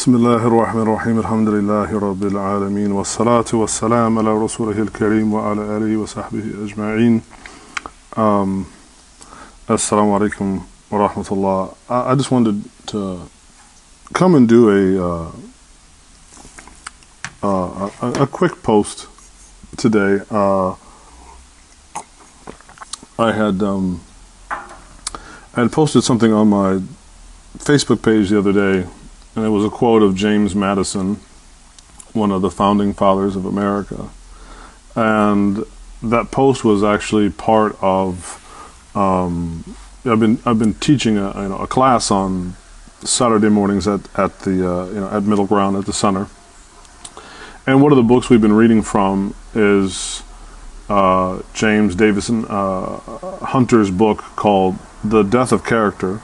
بسم الله الرحمن الرحيم الحمد لله رب العالمين والصلاة والسلام على رسوله الكريم وعلى آله وصحبه أجمعين. Assalamu alaikum wa rahmatullah. I just wanted to come and do a quick post today. I had posted something on my Facebook page the other day, and it was a quote of James Madison, one of the founding fathers of America. And that post was actually part of I've been teaching a class on Saturday mornings at Middle Ground at the center. And one of the books we've been reading from is James Davison Hunter's book called The Death of Character.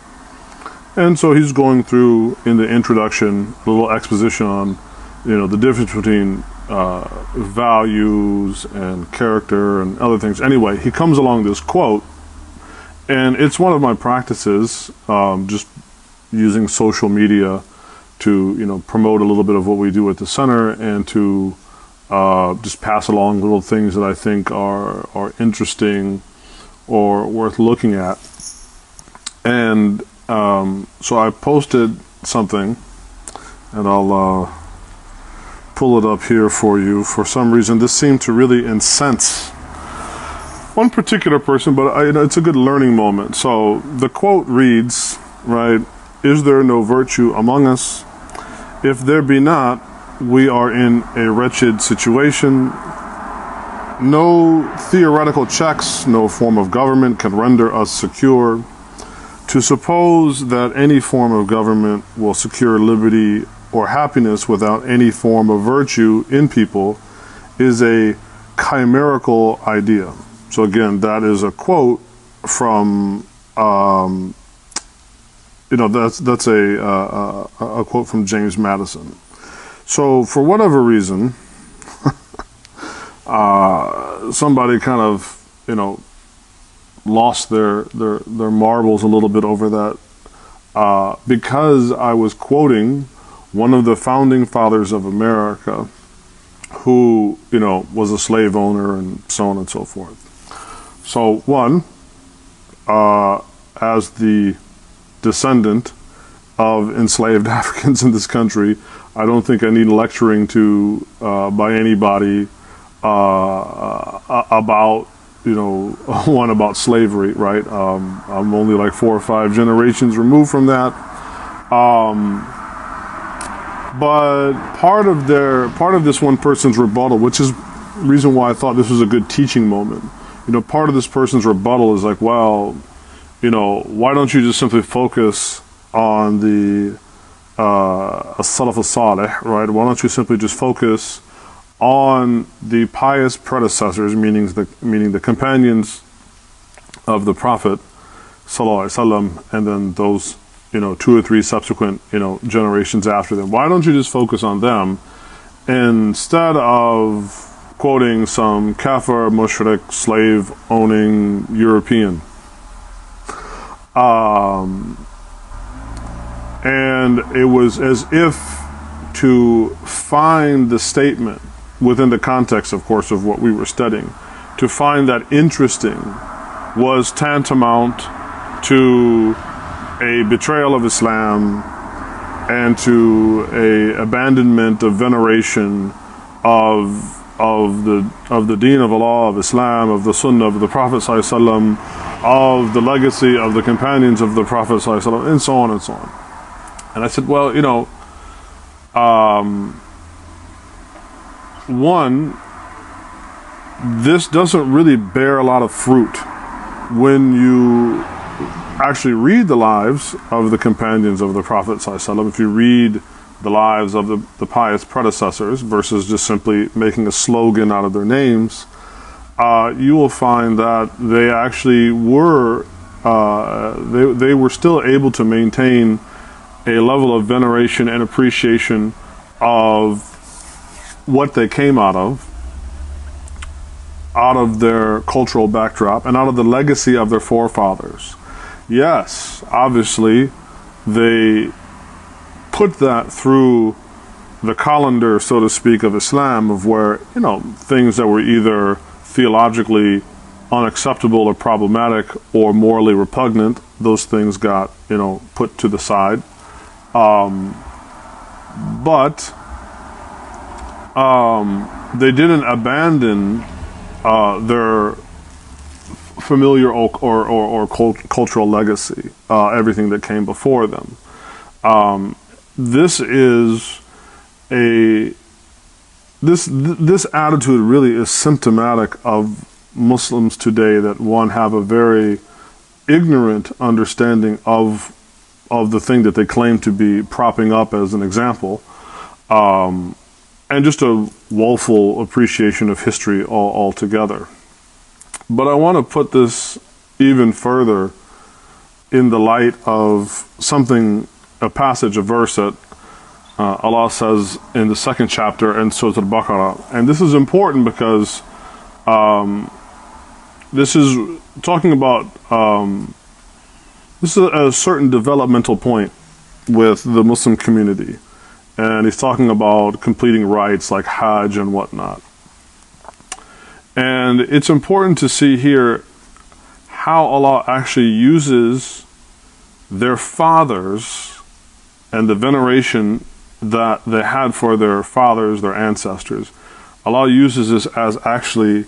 And so he's going through, in the introduction, a little exposition on, the difference between values and character and other things. Anyway, he comes along this quote, and it's one of my practices, just using social media to, promote a little bit of what we do at the center, and to just pass along little things that I think are interesting or worth looking at. And so I posted something, and I'll pull it up here for you. For some reason, this seemed to really incense one particular person, but it's a good learning moment. So the quote reads, right, "Is there no virtue among us? If there be not, we are in a wretched situation. No theoretical checks, no form of government can render us secure. To suppose that any form of government will secure liberty or happiness without any form of virtue in people is a chimerical idea." So again, that is a quote from, that's a quote from James Madison. So for whatever reason, somebody kind of, lost their marbles a little bit over that, because I was quoting one of the founding fathers of America, who was a slave owner and so on and so forth. So one, as the descendant of enslaved Africans in this country, I don't think I need lecturing to by anybody about one about slavery, right? I'm only like 4 or 5 generations removed from that. But part of this one person's rebuttal, which is the reason why I thought this was a good teaching moment. Part of this person's rebuttal is like, well, why don't you just simply focus on the Salaf al-Salih, right? Why don't you simply just focus on the pious predecessors, meaning the companions of the Prophet sallallahu alaihi wasallam, and then those 2 or 3 subsequent generations after them. Why don't you just focus on them instead of quoting some kafir, mushrik, slave owning European? And it was as if to find the statement within the context, of course, of what we were studying, to find that interesting was tantamount to a betrayal of Islam and to a abandonment of veneration of the deen of Allah, of Islam, of the Sunnah of the Prophet ﷺ, of the legacy of the companions of the Prophet ﷺ, and so on and so on. And I said, well, one, this doesn't really bear a lot of fruit when you actually read the lives of the companions of the Prophet ﷺ. If you read the lives of the pious predecessors versus just simply making a slogan out of their names, you will find that they actually were they were still able to maintain a level of veneration and appreciation of what they came out of their cultural backdrop and out of the legacy of their forefathers. Yes, obviously they put that through the colander, so to speak, of Islam, of where, you know, things that were either theologically unacceptable or problematic or morally repugnant, those things got, you know, put to the side. But they didn't abandon their familiar or cultural legacy, everything that came before them. This attitude really is symptomatic of Muslims today, that one have a very ignorant understanding of the thing that they claim to be propping up as an example, and just a woeful appreciation of history altogether. But I want to put this even further in the light of a passage, a verse that Allah says in the second chapter in Surah Al-Baqarah. And this is important because this is talking about, this is a certain developmental point with the Muslim community. And he's talking about completing rites like Hajj and whatnot. And it's important to see here how Allah actually uses their fathers and the veneration that they had for their fathers, their ancestors. Allah uses this as actually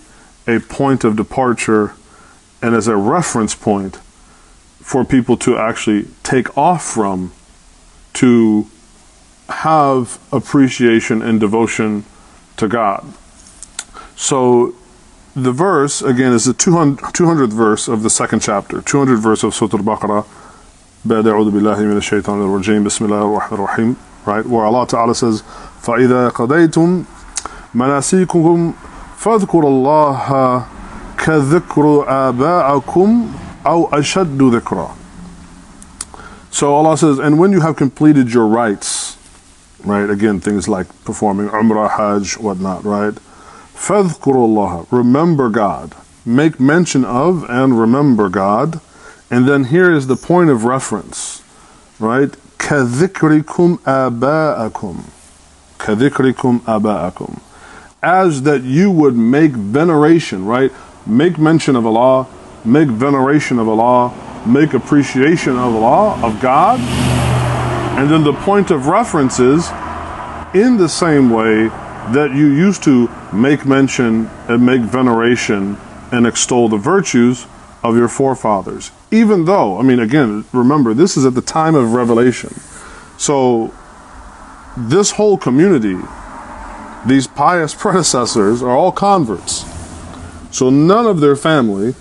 a point of departure and as a reference point for people to actually take off from, to have appreciation and devotion to God. So the verse, again, is the 200th verse of the second chapter, 200th verse of Surah Al-Baqarah, Bismillahir-Rahmanir-Rahim, right, where Allah Ta'ala says, فَإِذَا قَضَيْتُمْ مَنَاسِكُكُمْ فَاذْكُرُوا اللَّهَ كَذِكْرُ آبَاءَكُمْ أَوْ أَشَدُّ ذِكْرًا. So Allah says, and when you have completed your rites, right, again, things like performing Umrah, Hajj, whatnot, right, فَاذْكُرُوا اللَّهَ, remember God, make mention of and remember God. And then here is the point of reference, right? كَذِكْرِكُمْ آبَاءَكُمْ, كَذِكْرِكُمْ آبَاءَكُمْ, as that you would make veneration, right? Make mention of Allah, make veneration of Allah, make appreciation of Allah, of God. And then the point of reference is in the same way that you used to make mention and make veneration and extol the virtues of your forefathers. Even though, I mean, again, remember, this is at the time of revelation. So this whole community, these pious predecessors, are all converts. So none of their family,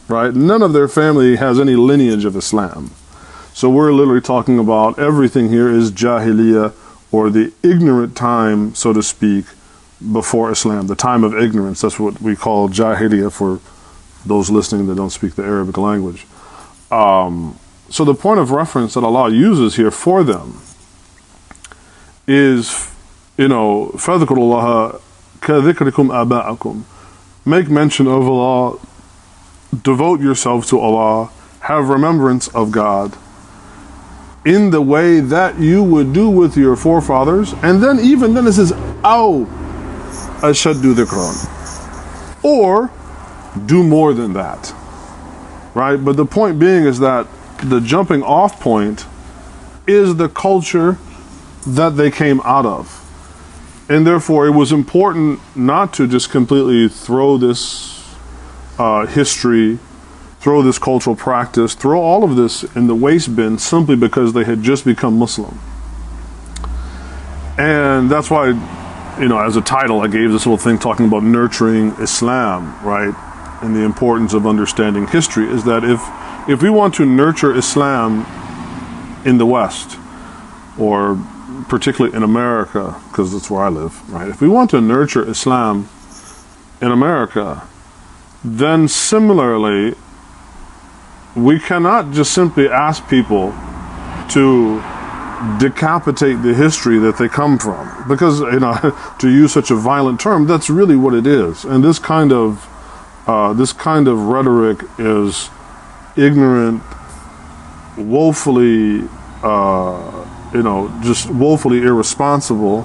right, none of their family has any lineage of Islam. So we're literally talking about everything here is Jahiliyyah, or the ignorant time, so to speak, before Islam, the time of ignorance. That's what we call Jahiliyyah for those listening that don't speak the Arabic language. So the point of reference that Allah uses here for them is, you know, فَذْكُرُوا اللَّهَ كَذِكْرِكُمْ آبَاءَكُمْ, make mention of Allah, devote yourself to Allah, have remembrance of God in the way that you would do with your forefathers. And then even then it says أَوْ أَشَدُّ ذِكْرًا, or do more than that, right? But the point being is that the jumping off point is the culture that they came out of. And therefore it was important not to just completely throw this history, throw this cultural practice, throw all of this in the waste bin simply because they had just become Muslim. And that's why, you know, as a title, I gave this little thing talking about nurturing Islam, right? And the importance of understanding history is that if we want to nurture Islam in the West, or particularly in America, because that's where I live, right? If we want to nurture Islam in America, then similarly, we cannot just simply ask people to decapitate the history that they come from, because, you know, to use such a violent term, that's really what it is. And this kind of rhetoric is ignorant, woefully just woefully irresponsible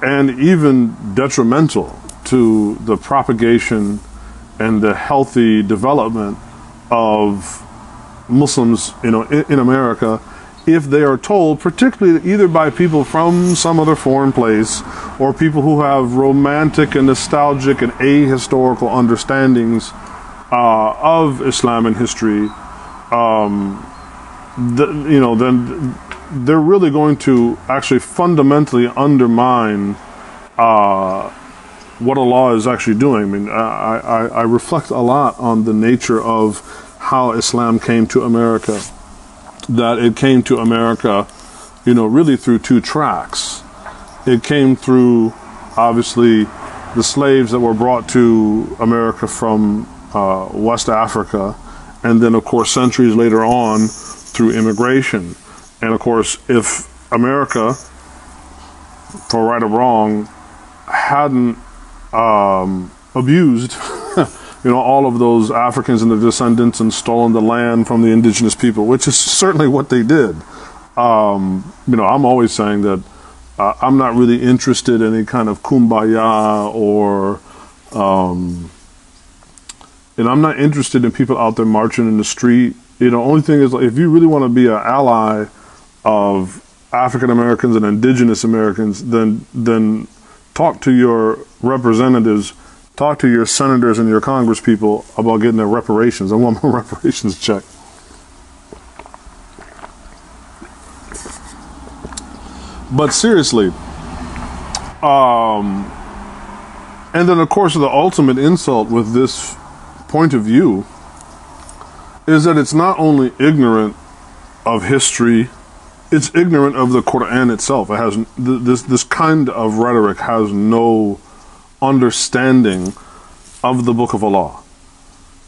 and even detrimental to the propagation and the healthy development of Muslims, in America, if they are told, particularly either by people from some other foreign place or people who have romantic and nostalgic and ahistorical understandings of Islam and history, then they're really going to actually fundamentally undermine what Allah is actually doing. I mean, I reflect a lot on the nature of how Islam came to America. That it came to America, really through two tracks. It came through, obviously, the slaves that were brought to America from West Africa, and then, of course, centuries later on, through immigration. And, of course, if America, for right or wrong, hadn't abused all of those Africans and their descendants and stolen the land from the indigenous people, which is certainly what they did. I'm always saying that I'm not really interested in any kind of kumbaya or, and I'm not interested in people out there marching in the street. Only thing is, if you really want to be an ally of African Americans and indigenous Americans, then talk to your representatives. Talk to your senators and your Congress people about getting their reparations. I want my reparations check. But seriously, and then of course the ultimate insult with this point of view is that it's not only ignorant of history, it's ignorant of the Quran itself. It has this kind of rhetoric has no understanding of the Book of Allah,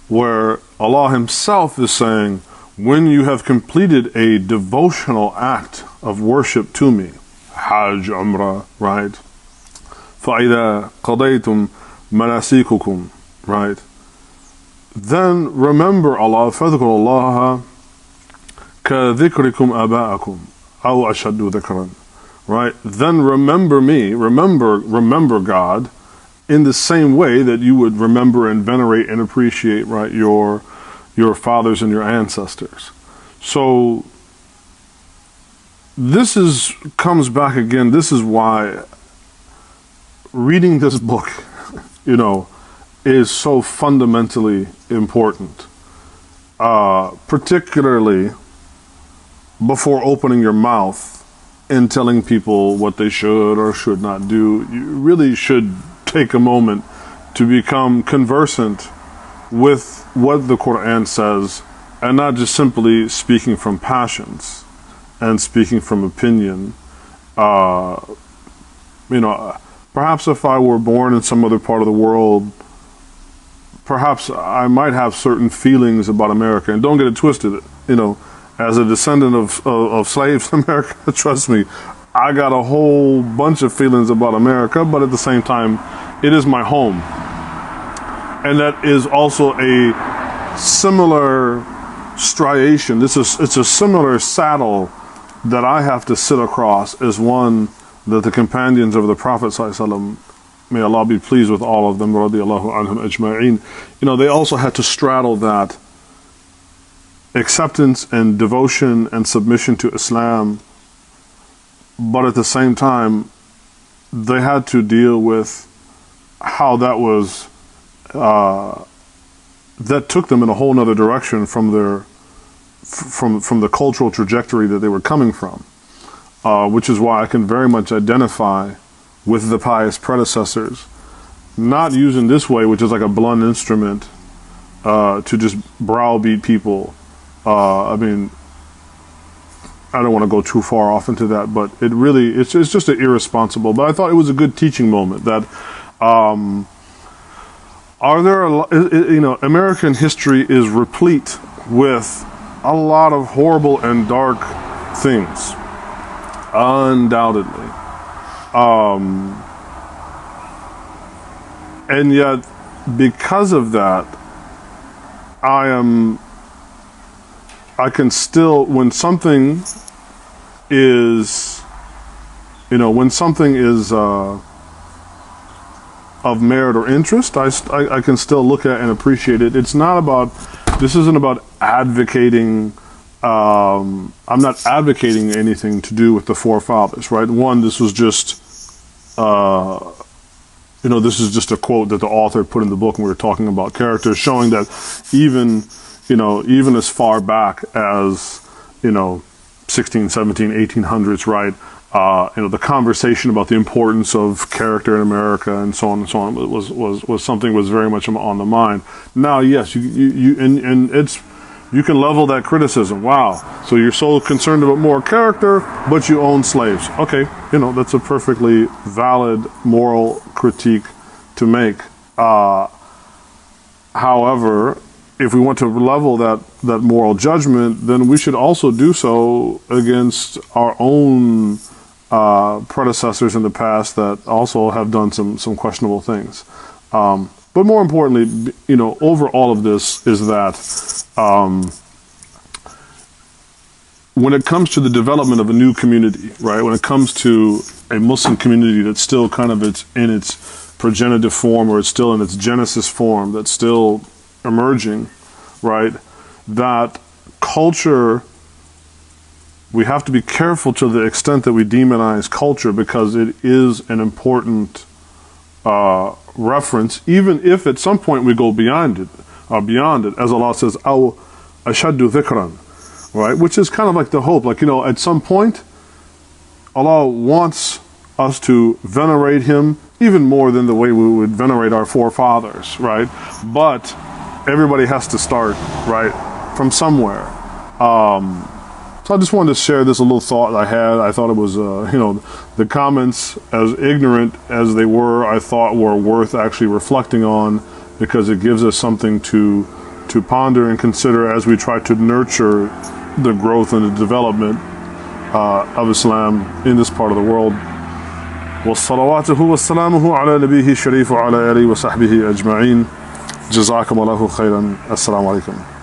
where Allah Himself is saying, when you have completed a devotional act of worship to me, Hajj, Umrah, right? فَإِذَا قَضَيْتُمْ مَنَاسِكُكُمْ, right? Then remember Allah, فَذْكُرُوا اللَّهَ كَذِكْرِكُمْ أَبَاءَكُمْ أَوْ أَشَدُّ ذِكْرًا, right? Then remember me, remember God, in the same way that you would remember and venerate and appreciate, right, your fathers and your ancestors. So this comes back again. This is why reading this book, is so fundamentally important, particularly before opening your mouth and telling people what they should or should not do. You really should take a moment to become conversant with what the Quran says, and not just simply speaking from passions and speaking from opinion. Perhaps if I were born in some other part of the world, perhaps I might have certain feelings about America. And don't get it twisted, as a descendant of slaves in America, trust me, I got a whole bunch of feelings about America, but at the same time, it is my home. And that is also a similar striation. It's a similar saddle that I have to sit across as one that the companions of the Prophet ﷺ, may Allah be pleased with all of them, radiyallahu anhum ajma'in, they also had to straddle that acceptance and devotion and submission to Islam, but at the same time, they had to deal with how that was, that took them in a whole other direction from the cultural trajectory that they were coming from, which is why I can very much identify with the pious predecessors, not using this way, which is like a blunt instrument to just browbeat people. I don't want to go too far off into that, but it's just an irresponsible. But I thought it was a good teaching moment that American history is replete with a lot of horrible and dark things, undoubtedly. And yet, because of that, I can still, when something is, when something is of merit or interest, I can still look at and appreciate it. This isn't about advocating. I'm not advocating anything to do with the forefathers, right? One, this was just, this is just a quote that the author put in the book when we were talking about characters, showing that even as far back as, 16, 17, 1800s, right? The conversation about the importance of character in America and so on was something was very much on the mind. Now, yes, you can level that criticism. Wow, so you're so concerned about more character, but you own slaves. Okay, that's a perfectly valid moral critique to make. However, if we want to level that moral judgment, then we should also do so against our own predecessors in the past that also have done some questionable things. But more importantly, over all of this is that when it comes to the development of a new community, right? When it comes to a Muslim community that's still kind of in its progenitive form, or it's still in its genesis form, that's still emerging, right? That culture, we have to be careful to the extent that we demonize culture, because it is an important reference, even if at some point we go beyond it, as Allah says, "Aw ashaddu dhikran," right? Which is kind of like the hope, at some point, Allah wants us to venerate Him even more than the way we would venerate our forefathers, right? But everybody has to start, right, from somewhere. So I just wanted to share this little thought I had. I thought it was, the comments, as ignorant as they were, I thought were worth actually reflecting on, because it gives us something to ponder and consider as we try to nurture the growth and the development of Islam in this part of the world. وصلواته وسلامه على نبيه الشريف وعلى آله وصحبه أجمعين. جزاكم الله خيرا. السلام عليكم.